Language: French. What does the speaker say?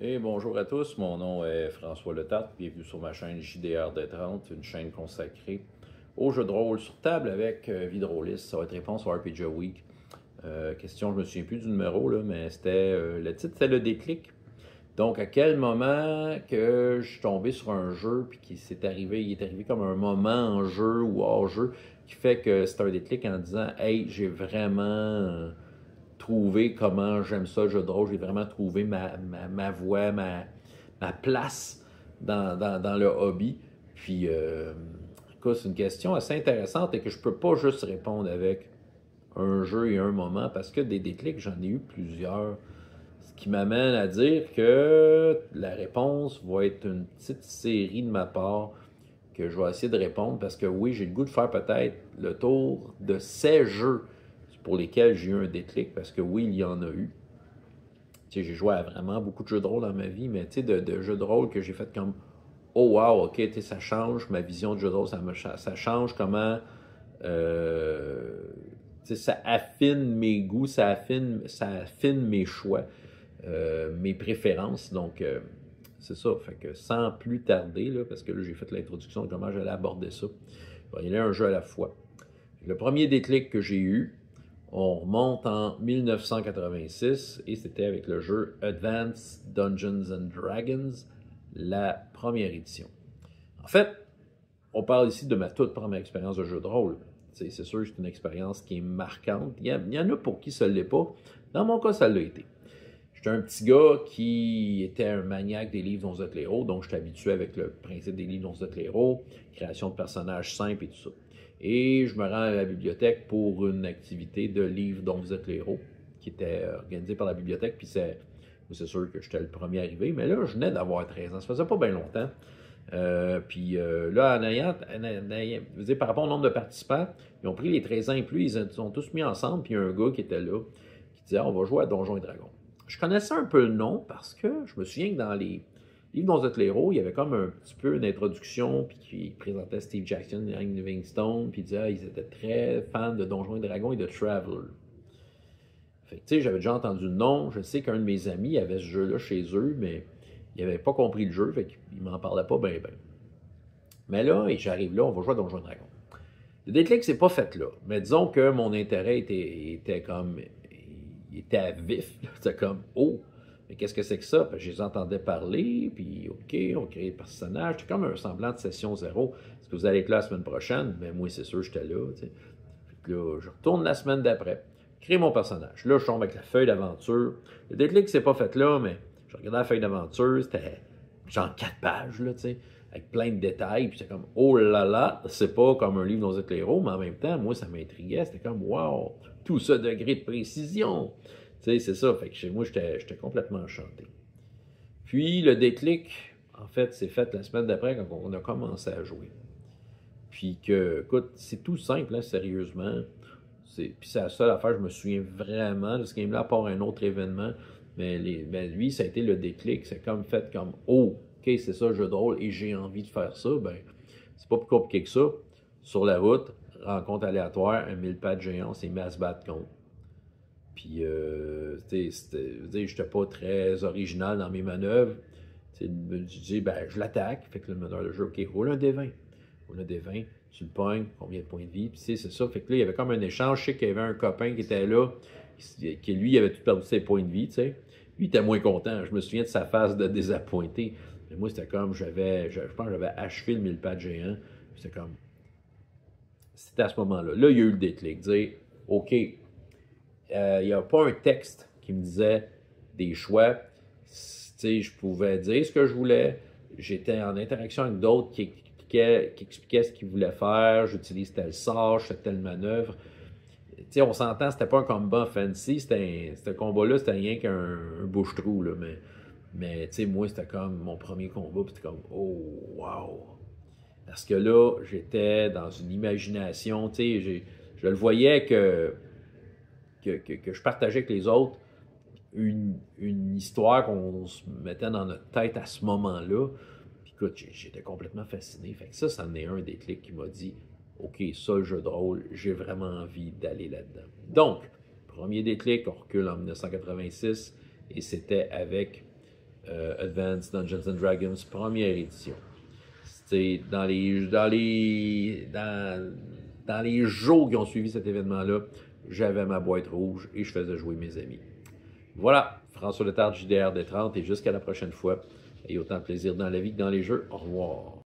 Et bonjour à tous, mon nom est François Letarte, bienvenue sur ma chaîne JDR-D30, une chaîne consacrée aux jeux de rôle sur table avec Vidrolis. Ça va être réponse au RPG Week. Question, je me souviens plus du numéro, là, mais c'était le titre, c'était le déclic. Donc, à quel moment que je suis tombé sur un jeu, puis il est arrivé comme un moment en jeu ou hors jeu, qui fait que c'est un déclic en disant, hey, j'ai vraiment trouvé comment j'aime ça, le jeu de rôle. J'ai vraiment trouvé ma voie, ma place dans le hobby. Puis, écoute, c'est une question assez intéressante et que je peux pas juste répondre avec un jeu et un moment parce que des déclics, j'en ai eu plusieurs. Ce qui m'amène à dire que la réponse va être une petite série de ma part que je vais essayer de répondre parce que oui, j'ai le goût de faire peut-être le tour de ces jeux pour lesquels j'ai eu un déclic, parce que oui, il y en a eu. Tu sais, j'ai joué à vraiment beaucoup de jeux de rôle dans ma vie, mais tu sais, de jeux de rôle que j'ai fait comme oh wow, ok, tu sais, ça change ma vision de jeu de rôle, ça change comment tu sais, ça affine mes goûts, ça affine mes choix, mes préférences. Donc, c'est ça. Fait que sans plus tarder, là, parce que là, j'ai fait l'introduction de comment j'allais aborder ça. Il y a un jeu à la fois. Le premier déclic que j'ai eu, on remonte en 1986 et c'était avec le jeu Advanced Dungeons and Dragons, la première édition. En fait, on parle ici de ma toute première expérience de jeu de rôle. C'est sûr que c'est une expérience qui est marquante. Il y en a pour qui ça ne l'est pas. Dans mon cas, ça l'a été. J'étais un petit gars qui était un maniaque des livres dont héros, donc j'étais habitué avec le principe des livres dont héros, création de personnages simples et tout ça. Et je me rends à la bibliothèque pour une activité de livres dont vous êtes les héros, qui était organisée par la bibliothèque, puis c'est sûr que j'étais le premier arrivé, mais là, je venais d'avoir 13 ans, ça faisait pas bien longtemps. Là, par rapport au nombre de participants, ils ont pris les 13 ans et plus, ils sont tous mis ensemble, puis il y a un gars qui était là, qui disait, on va jouer à Donjons et Dragons. Je connaissais un peu le nom parce que je me souviens que dans les livres dont vous êtes les héros, il y avait comme un petit peu une introduction, puis qui présentait Steve Jackson, Ian Livingstone, puis il disait ils étaient très fans de Donjons et Dragons et de Traveler. Fait que, tu sais, j'avais déjà entendu le nom. Je sais qu'un de mes amis avait ce jeu-là chez eux, mais il n'avait pas compris le jeu, fait qu'il m'en parlait pas bien, bien. Mais là, et j'arrive là, on va jouer à Donjons et Dragons. Le déclic, c'est pas fait là. Mais disons que mon intérêt était comme. Il était à vif. C'était comme, oh, mais qu'est-ce que c'est que ça? Puis je les entendais parler, puis OK, on crée des personnages. C'était comme un semblant de session zéro. Est-ce que vous allez être là la semaine prochaine? Mais moi, c'est sûr, j'étais là. T'sais. Puis là, je retourne la semaine d'après, crée mon personnage. Là, je tombe avec la feuille d'aventure. Le déclic, c'est pas fait là, mais je regardais la feuille d'aventure, c'était genre 4 pages, là, tu sais, avec plein de détails. Puis c'est comme, oh là là, c'est pas comme un livre dont vous êtes les héros, mais en même temps, moi, ça m'intriguait. C'était comme, wow, tout ce degré de précision. Tu sais, c'est ça. Fait que chez moi, j'étais complètement enchanté. Puis le déclic, en fait, c'est fait la semaine d'après quand on a commencé à jouer. Puis que, écoute, c'est tout simple, hein, sérieusement. Puis c'est la seule affaire, je me souviens vraiment de ce game-là, à part un autre événement. Mais lui, ça a été le déclic. C'est comme fait comme, oh, ok, c'est ça le jeu de rôle et j'ai envie de faire ça. Ben, c'est pas plus compliqué que ça. Sur la route, rencontre aléatoire, un 1000 pattes géant, c'est mis à se battre contre. Puis, tu sais, j'étais pas très original dans mes manœuvres. Je dis, ben, je l'attaque. Fait que le meneur de jeu, ok, roule un D20. Roule un D20, tu le pognes, combien de points de vie. Puis, c'est ça. Fait que là, il y avait comme un échange. Je sais qu'il y avait un copain qui était là, qui lui, avait tout perdu ses points de vie, tu sais. Lui, il était moins content. Je me souviens de sa phase de désappointé. Mais moi, c'était comme, je pense que j'avais achevé le 1000 pattes géant. C'était comme, c'était à ce moment-là. Là, il y a eu le déclic. Dire, OK, il n'y a pas un texte qui me disait des choix. T'sais, je pouvais dire ce que je voulais. J'étais en interaction avec d'autres qui expliquaient ce qu'ils voulaient faire. J'utilise tel sort, je fais telle manœuvre. T'sais, on s'entend, c'était pas un combat fancy. Ce combat-là, c'était rien qu'un bouche-trou. Mais moi, c'était comme mon premier combat. Puis c'était comme, oh, wow. Parce que là, j'étais dans une imagination. Je le voyais que je partageais avec les autres une histoire qu'on se mettait dans notre tête à ce moment-là. Puis écoute, j'étais complètement fasciné. Fait que ça en est un des clics qui m'a dit OK, ça, le jeu de rôle, j'ai vraiment envie d'aller là-dedans. Donc, premier déclic, on recule en 1986 et c'était avec Advanced Dungeons and Dragons, première édition. Dans les jours qui ont suivi cet événement-là, j'avais ma boîte rouge et je faisais jouer mes amis. Voilà, François Letard, JDR des 30, et jusqu'à la prochaine fois. Et autant de plaisir dans la vie que dans les jeux. Au revoir.